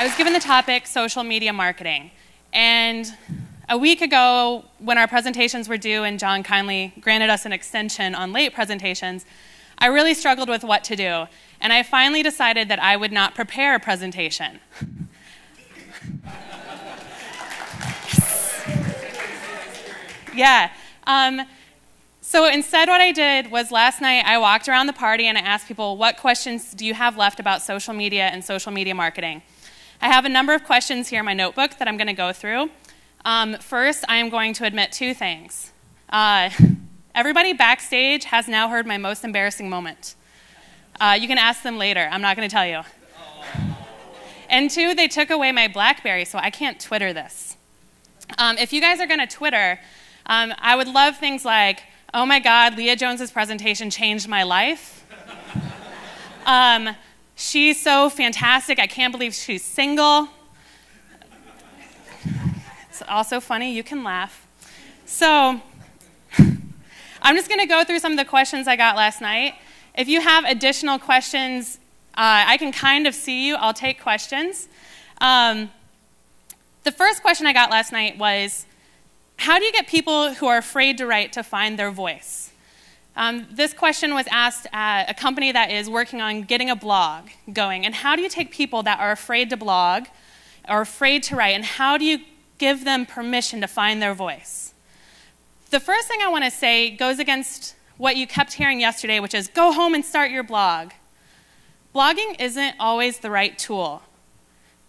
was given the topic social media marketing. And a week ago, when our presentations were due and John kindly granted us an extension on late presentations, I really struggled with what to do. And I finally decided that I would not prepare a presentation. Yeah. So instead what I did was last night I walked around the party and I asked people, what questions do you have left about social media and social media marketing? I have a number of questions here in my notebook that I'm going to go through. First, I am going to admit two things. Everybody backstage has now heard my most embarrassing moment. You can ask them later. I'm not going to tell you. And two, they took away my BlackBerry, so I can't Twitter this. If you guys are going to Twitter, I would love things like, oh my God, Leah Jones's presentation changed my life. She's so fantastic, I can't believe she's single. It's also funny, you can laugh. So, I'm just going to go through some of the questions I got last night. If you have additional questions, I can kind of see you. I'll take questions. The first question I got last night was, how do you get people who are afraid to write to find their voice? This question was asked at a company that is working on getting a blog going. And how do you take people that are afraid to blog or afraid to write, and how do you give them permission to find their voice? The first thing I want to say goes against what you kept hearing yesterday, which is go home and start your blog. Blogging isn't always the right tool.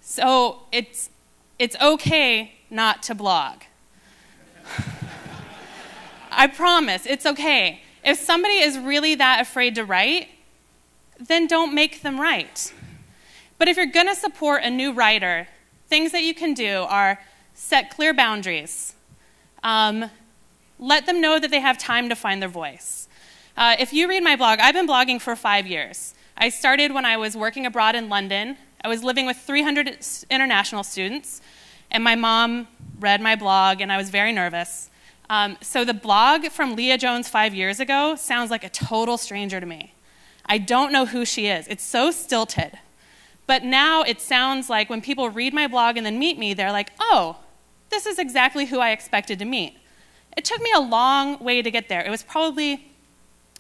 So it's okay not to blog. I promise, it's okay. If somebody is really that afraid to write, then don't make them write. But if you're going to support a new writer, things that you can do are set clear boundaries. Let them know that they have time to find their voice. If you read my blog, I've been blogging for 5 years. I started when I was working abroad in London. I was living with 300 international students, and my mom read my blog, and I was very nervous. So the blog from Leah Jones 5 years ago sounds like a total stranger to me. I don't know who she is. It's so stilted. But now it sounds like when people read my blog and then meet me, they're like, oh, this is exactly who I expected to meet. It took me a long way to get there. It was probably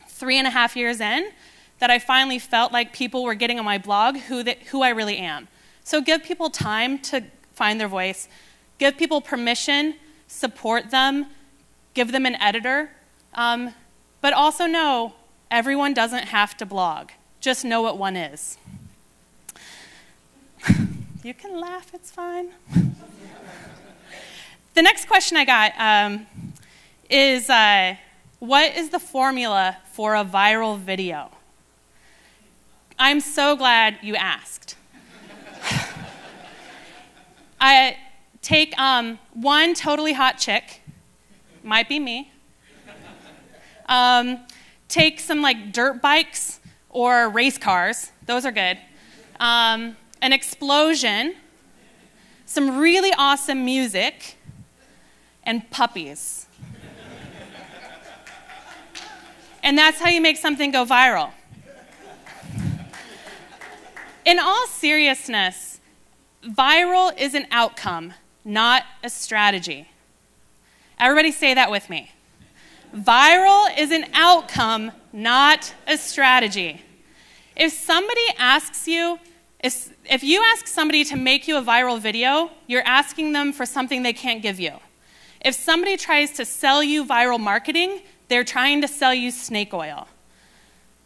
3.5 years in that I finally felt like people were getting on my blog who I really am. So give people time to find their voice. Give people permission, support them, give them an editor. But also know everyone doesn't have to blog. Just know what one is. You can laugh, it's fine. The next question I got is, what is the formula for a viral video? I'm so glad you asked. I take one totally hot chick, might be me, take some like dirt bikes or race cars, those are good, an explosion, some really awesome music, and puppies. And that's how you make something go viral. In all seriousness, viral is an outcome, not a strategy. Everybody say that with me. Viral is an outcome, not a strategy. If somebody asks you, if you ask somebody to make you a viral video, you're asking them for something they can't give you. If somebody tries to sell you viral marketing, they're trying to sell you snake oil.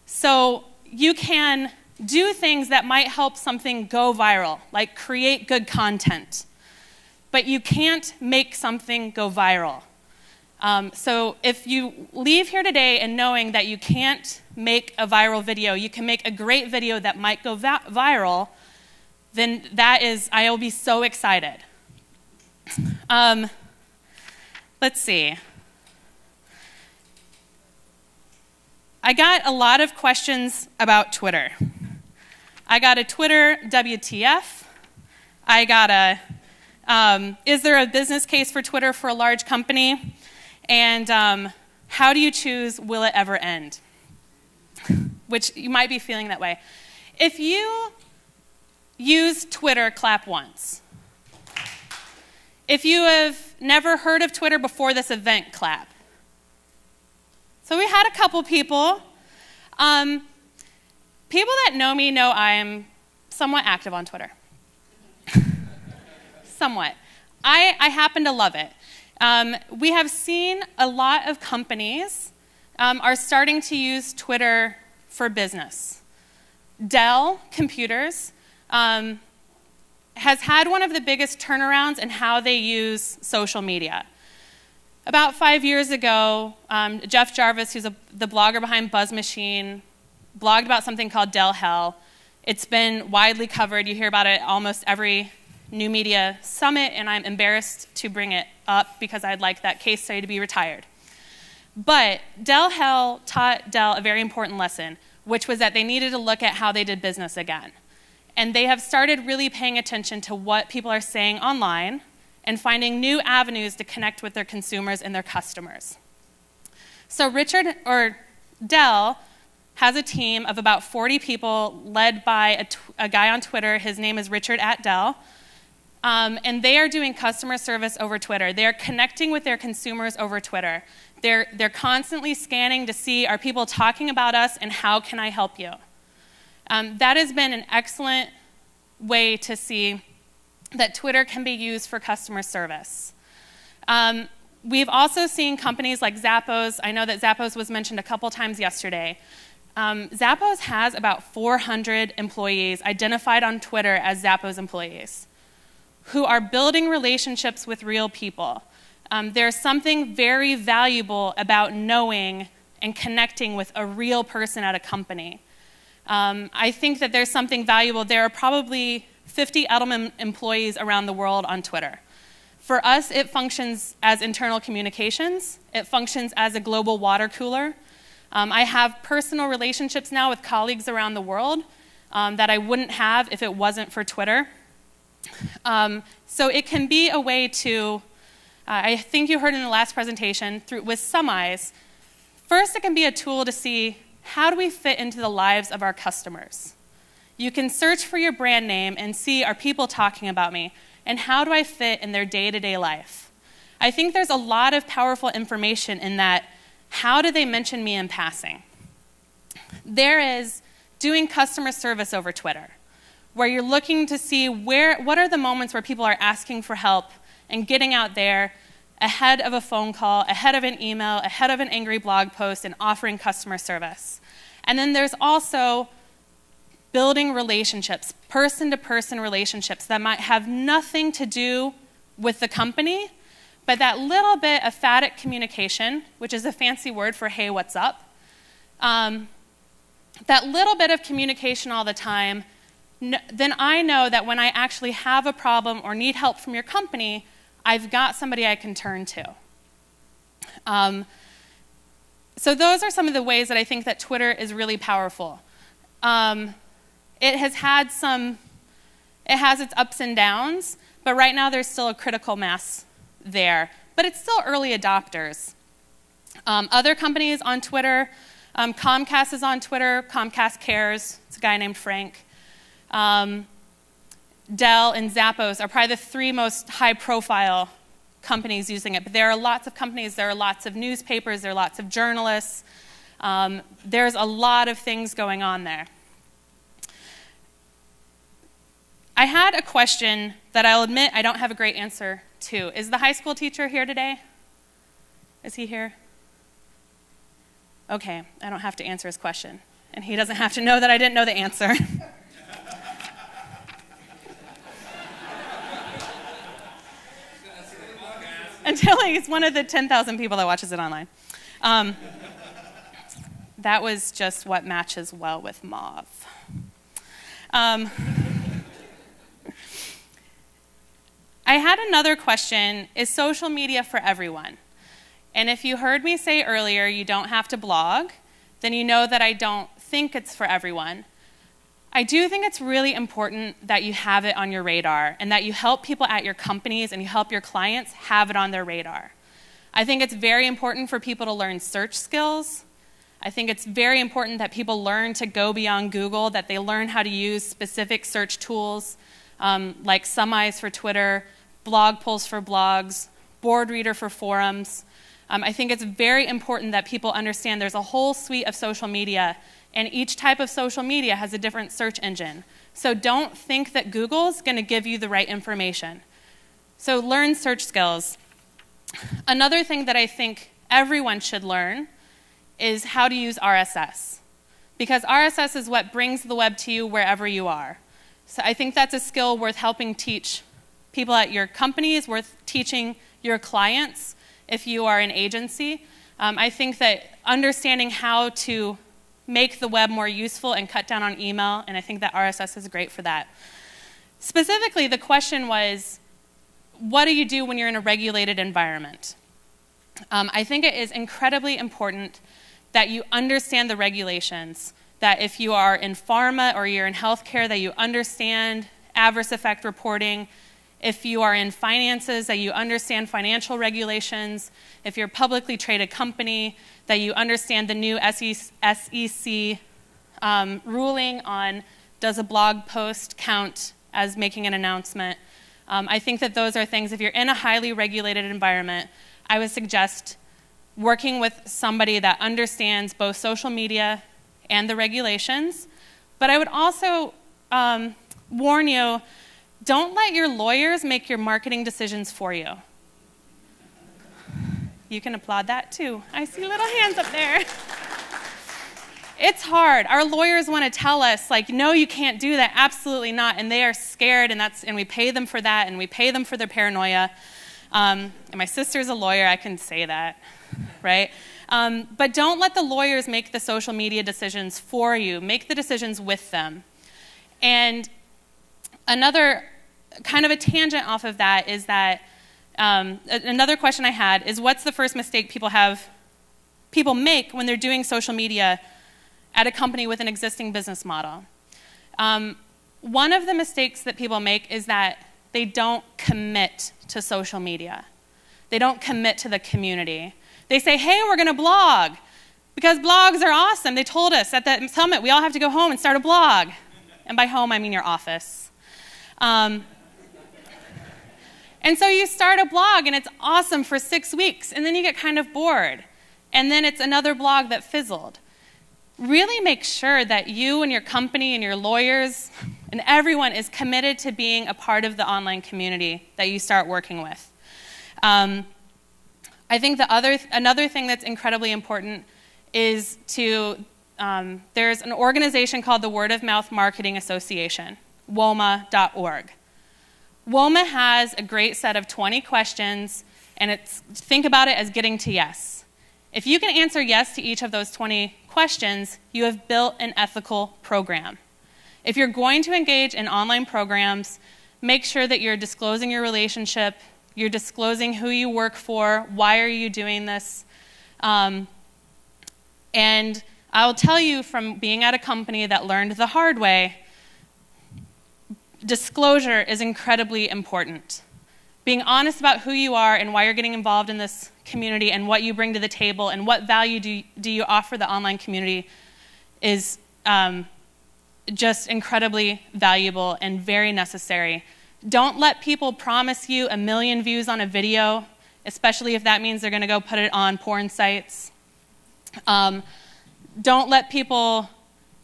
So you can do things that might help something go viral, like create good content. But you can't make something go viral. So if you leave here today and knowing that you can't make a viral video, you can make a great video that might go viral, then that is, I will be so excited. Let's see. I got a lot of questions about Twitter. I got a Twitter WTF. I got a, is there a business case for Twitter for a large company? And how do you choose, will it ever end? Which you might be feeling that way. If you used Twitter, clap once. If you have never heard of Twitter before this event, clap. So we had a couple people. People that know me know I'm somewhat active on Twitter. Somewhat. I happen to love it. We have seen a lot of companies are starting to use Twitter for business. Dell Computers has had one of the biggest turnarounds in how they use social media. About 5 years ago, Jeff Jarvis, who's the blogger behind Buzz Machine, blogged about something called Dell Hell. It's been widely covered. You hear about it almost every new media summit, and I'm embarrassed to bring it up because I'd like that case study to be retired. But Dell Hell taught Dell a very important lesson, which was that they needed to look at how they did business again. And they have started really paying attention to what people are saying online and finding new avenues to connect with their consumers and their customers. So Dell has a team of about 40 people led by a guy on Twitter. His name is Richard at Dell. And they are doing customer service over Twitter. They are connecting with their consumers over Twitter. They're constantly scanning to see, are people talking about us and how can I help you? That has been an excellent way to see that Twitter can be used for customer service. We've also seen companies like Zappos. I know that Zappos was mentioned a couple times yesterday. Zappos has about 400 employees identified on Twitter as Zappos employees who are building relationships with real people. There's something very valuable about knowing and connecting with a real person at a company. I think that there's something valuable. There are probably 50 Edelman employees around the world on Twitter. For us, it functions as internal communications. It functions as a global water cooler. I have personal relationships now with colleagues around the world that I wouldn't have if it wasn't for Twitter. So it can be a way to, I think you heard in the last presentation, with some eyes, first it can be a tool to see how do we fit into the lives of our customers. You can search for your brand name and see, are people talking about me, and how do I fit in their day-to-day life? I think there's a lot of powerful information in that, how do they mention me in passing? There is doing customer service over Twitter, where you're looking to see what are the moments where people are asking for help and getting out there ahead of a phone call, ahead of an email, ahead of an angry blog post, and offering customer service. And then there's also building relationships, person-to-person relationships that might have nothing to do with the company, but that little bit of phatic communication, which is a fancy word for, hey, what's up? That little bit of communication all the time, then I know that when I actually have a problem or need help from your company, I've got somebody I can turn to. So those are some of the ways that I think that Twitter is really powerful. It has its ups and downs, but right now there's still a critical mass there. But it's still early adopters. Other companies on Twitter, Comcast is on Twitter, Comcast Cares, it's a guy named Frank. Dell and Zappos are probably the three most high-profile companies using it. But there are lots of companies, there are lots of newspapers, there are lots of journalists. There's a lot of things going on there. I had a question that I'll admit I don't have a great answer to. Is the high school teacher here today? Is he here? Okay, I don't have to answer his question. And he doesn't have to know that I didn't know the answer. Until he's one of the 10,000 people that watches it online. That was just what matches well with mauve. I had another question. Is social media for everyone? And if you heard me say earlier you don't have to blog, then you know that I don't think it's for everyone. I do think it's really important that you have it on your radar and that you help people at your companies and you help your clients have it on their radar. I think it's very important for people to learn search skills. I think it's very important that people learn to go beyond Google, that they learn how to use specific search tools like Summaries for Twitter, blog polls for blogs, Board Reader for forums. I think it's very important that people understand there's a whole suite of social media, and each type of social media has a different search engine. So don't think that Google's going to give you the right information. So learn search skills. Another thing that I think everyone should learn is how to use RSS, because RSS is what brings the web to you wherever you are. So I think that's a skill worth helping teach people at your companies, worth teaching your clients if you are an agency. I think that understanding how to make the web more useful and cut down on email, and I think that RSS is great for that. Specifically, the question was, what do you do when you're in a regulated environment? I think it is incredibly important that you understand the regulations, that if you are in pharma or you're in healthcare, that you understand adverse effect reporting. If you are in finances, that you understand financial regulations. If you're a publicly traded company, that you understand the new SEC ruling on does a blog post count as making an announcement. I think that those are things, if you're in a highly regulated environment, I would suggest working with somebody that understands both social media and the regulations. But I would also warn you, don't let your lawyers make your marketing decisions for you. You can applaud that too. I see little hands up there. It's hard. Our lawyers want to tell us, like, no, you can't do that. Absolutely not. And they are scared, and we pay them for that, and we pay them for their paranoia. And my sister's a lawyer. I can say that, right? But don't let the lawyers make the social media decisions for you. Make the decisions with them. And another kind of a tangent off of that is that another question I had is, what's the first mistake people make when they're doing social media at a company with an existing business model? One of the mistakes that people make is that they don't commit to social media. They don't commit to the community. They say, hey, we're going to blog because blogs are awesome. They told us at the summit we all have to go home and start a blog. And by home, I mean your office. And so you start a blog, and it's awesome for 6 weeks, and then you get kind of bored. And then it's another blog that fizzled. Really make sure that you and your company and your lawyers and everyone is committed to being a part of the online community that you start working with. I think another thing that's incredibly important is there's an organization called the Word of Mouth Marketing Association, WOMA.org. WOMA has a great set of 20 questions, and think about it as getting to yes. If you can answer yes to each of those 20 questions, you have built an ethical program. If you're going to engage in online programs, make sure that you're disclosing your relationship, you're disclosing who you work for, why are you doing this. And I'll tell you from being at a company that learned the hard way, disclosure is incredibly important. Being honest about who you are and why you're getting involved in this community and what you bring to the table and what value do you offer the online community is just incredibly valuable and very necessary. Don't let people promise you 1 million views on a video, especially if that means they're going to go put it on porn sites. Don't let people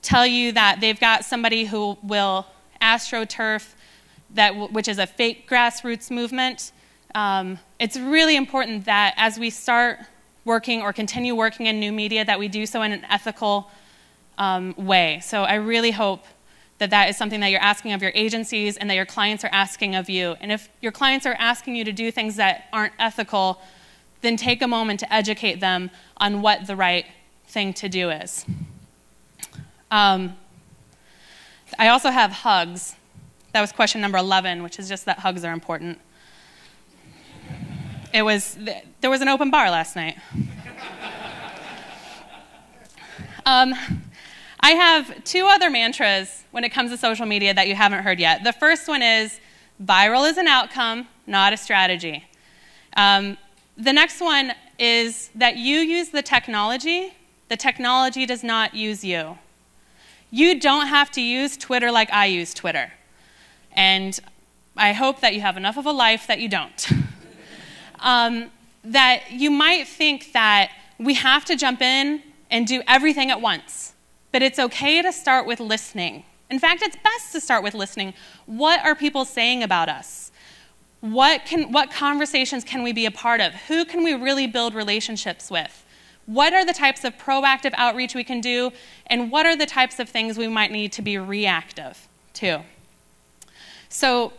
tell you that they've got somebody who will AstroTurf, which is a fake grassroots movement. It's really important that as we start working or continue working in new media, that we do so in an ethical way. So I really hope that that is something that you're asking of your agencies and that your clients are asking of you. And if your clients are asking you to do things that aren't ethical, then take a moment to educate them on what the right thing to do is. I also have hugs. That was question number 11, which is just that hugs are important. There was an open bar last night. I have 2 other mantras when it comes to social media that you haven't heard yet. The first one is, viral is an outcome, not a strategy. The next one is that you use the technology The technology does not use you. You don't have to use Twitter like I use Twitter. And I hope that you have enough of a life that you don't. That you might think that we have to jump in and do everything at once. But it's okay to start with listening. In fact, it's best to start with listening. What are people saying about us? What conversations can we be a part of? Who can we really build relationships with? What are the types of proactive outreach we can do? And what are the types of things we might need to be reactive to?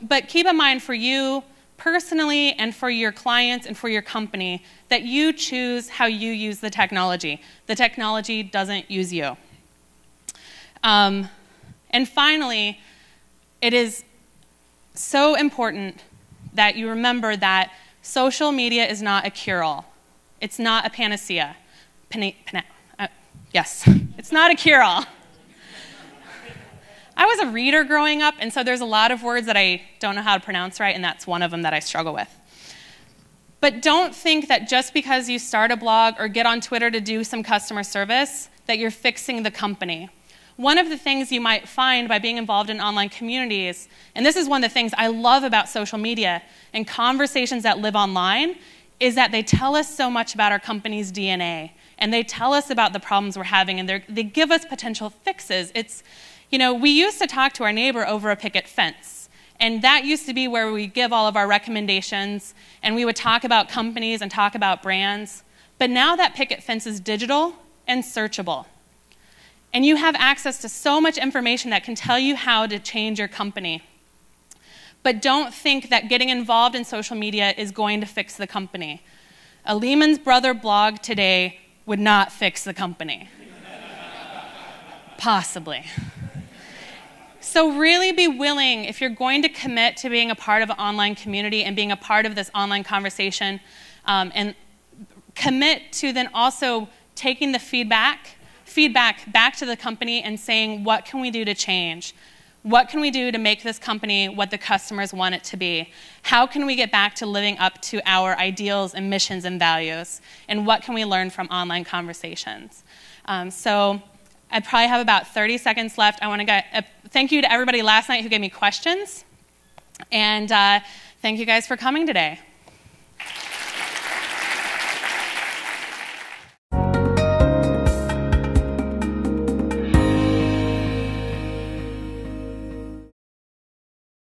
But keep in mind for you personally and for your clients and for your company that you choose how you use the technology. The technology doesn't use you. And finally, it is so important that you remember that social media is not a cure-all. It's not a panacea. Yes, it's not a cure-all. I was a reader growing up, and so there's a lot of words that I don't know how to pronounce right, and that's one of them that I struggle with. But don't think that just because you start a blog or get on Twitter to do some customer service, that you're fixing the company. One of the things you might find by being involved in online communities, and this is one of the things I love about social media and conversations that live online, is that they tell us so much about our company's DNA, and they tell us about the problems we're having, and they give us potential fixes. We used to talk to our neighbor over a picket fence, and that used to be where we give all of our recommendations, and we would talk about companies and talk about brands. But now that picket fence is digital and searchable. And you have access to so much information that can tell you how to change your company. But don't think that getting involved in social media is going to fix the company. A Lehman Brothers blog today would not fix the company. Possibly. So really be willing, if you're going to commit to being a part of an online community and being a part of this online conversation, and commit to then also taking the feedback back to the company and saying, what can we do to change? What can we do to make this company what the customers want it to be? How can we get back to living up to our ideals and missions and values? And what can we learn from online conversations? So I probably have about 30 seconds left. I want to thank you to everybody last night who gave me questions. And thank you guys for coming today.